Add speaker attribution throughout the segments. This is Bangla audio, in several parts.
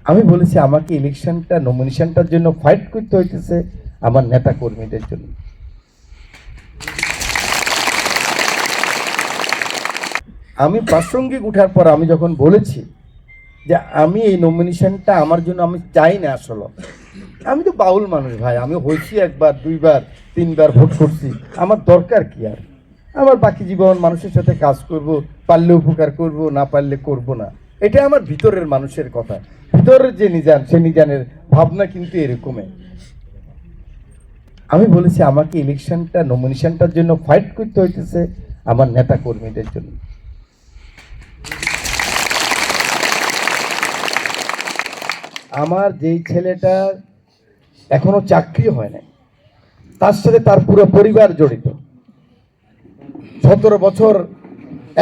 Speaker 1: আমি বলেছি আমাকে ইলেকশনটা নমিনেশনটার জন্য ফাইট করতে হইতেছে আমার নেতা কর্মীদের জন্য। আমি প্রাসঙ্গিক উঠার পর আমি যখন বলেছি যে আমি এই নমিনেশনটা আমার জন্য আমি চাই না, আসলে আমি তো বাউল মানুষ ভাই, আমি হয়েছি একবার দুইবার তিনবার ভোট করছি, আমার দরকার কি আর? আমার বাকি জীবন মানুষের সাথে কাজ করব, পারলে উপকার করব, না পারলে করব না। এটা আমার ভিতরের মানুষের কথা, ভিতরের যে নিজান সে নিজানের ভাবনা কিন্তু এরকমই। আমি বলেছি আমাকে ইলেকশনটা নমিনেশনটার জন্য ফাইট করতে হইতেছে আমার নেতা কর্মীদের জন্য। আমার যেই ছেলেটার এখনো চাকরি হয় নাই, তার সাথে তার পুরো পরিবার জড়িত। 17 বছর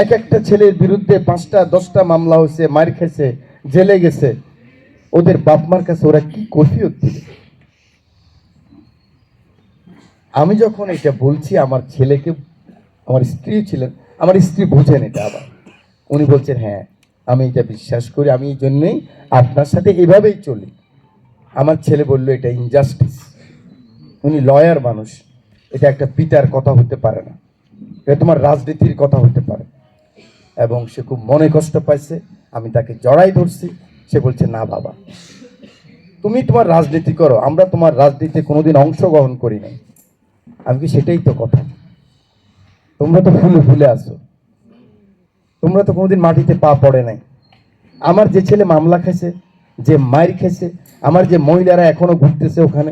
Speaker 1: এক একটা ছেলের বিরুদ্ধে 5টা 10টা মামলা হয়েছে, মার খেয়েছে, জেলে গেছে। ওদের বাপ মার কাছে ওরা কি কৈফিয়ত দিবে? আমি যখন এটা বলছি আমার ছেলেকে, আমার স্ত্রী ছিলেন, আমার স্ত্রী বুঝেন এটা, আবার উনি বলছেন হ্যাঁ আমি এটা বিশ্বাস করি, আমি এই জন্যই আপনার সাথে এভাবেই চলি। আমার ছেলে বলল এটা ইনজাস্টিস। উনি লয়ার মানুষ, এটা একটা পিতার কথা হতে পারে না, এটা তোমার রাজনীতির কথা হতে পারে। এবং সে খুব মনে কষ্ট পাইছে, আমি তাকে জড়াই ধরছি। সে বলছে না বাবা, তুমি তোমার রাজনীতি করো, আমরা তোমার রাজনীতিতে কোনোদিন অংশগ্রহণ করি নাই। আমি কি সেটাই তো কথা, তোমরা তো ফুলে ফুলে আসো, তোমরা তো কোনোদিন মাটিতে পা পড়ে নাই। আমার যে ছেলে মামলা খেয়েছে, যে মাইর খেয়েছে, আমার যে মহিলারা এখনো ঘুরতেছে ওখানে,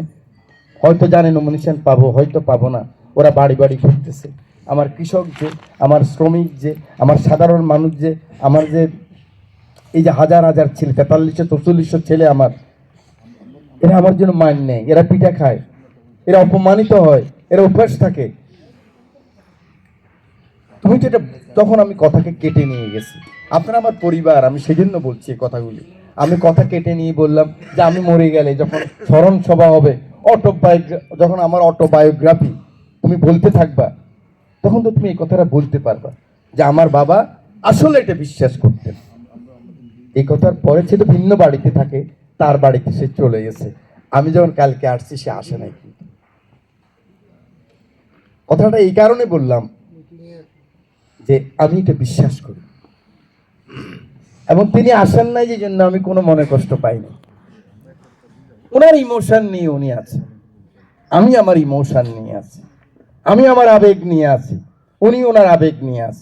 Speaker 1: হয়তো জানে নমিনেশন পাবো, হয়তো পাবো না, ওরা বাড়ি বাড়ি ঘুরতেছে। আমার কৃষক যে, আমার শ্রমিক যে, আমার সাধারণ মানুষ যে, আমার যে এই যে হাজার হাজার ছেলে, 4300 4400 ছেলে আমার, এরা আমার জন্য মান নেয়, এরা পিঠা খায়, এরা অপমানিত হয়, এরা অভ্যাস থাকে। তুমি তো এটা, তখন আমি কথাকে কেটে নিয়ে গেছি। আপনারা আমার পরিবার, আমি সেজন্য বলছি এই কথাগুলি। আমি কথা কেটে নিয়ে বললাম যে আমি মরে গেলে যখন স্মরণ সভা হবে, যখন আমার অটোবায়োগ্রাফি তুমি বলতে থাকবা, তখন তো তুমি এই কথাটা বলতে পারবা যে আমার বাবা আসলে এটা বিশ্বাস করতেন। এই কথার পরে সে তো ভিন্ন বাড়িতে থাকে, তার বাড়িতে সে চলে গেছে। আমি যখন কালকে আসছি সে আসে নাই। কথাটা এই কারণে বললাম যে আমি এটা বিশ্বাস করি, এবং তিনি আসেন নাই যে জন্য আমি কোনো মনে কষ্ট পাইনি। ওনার ইমোশন নিয়ে উনি আছে, আমি আমার ইমোশন নিয়ে আছি, আমি আমার আবেগ নিয়ে আছি, উনি ওনার আবেগ নিয়ে আছে।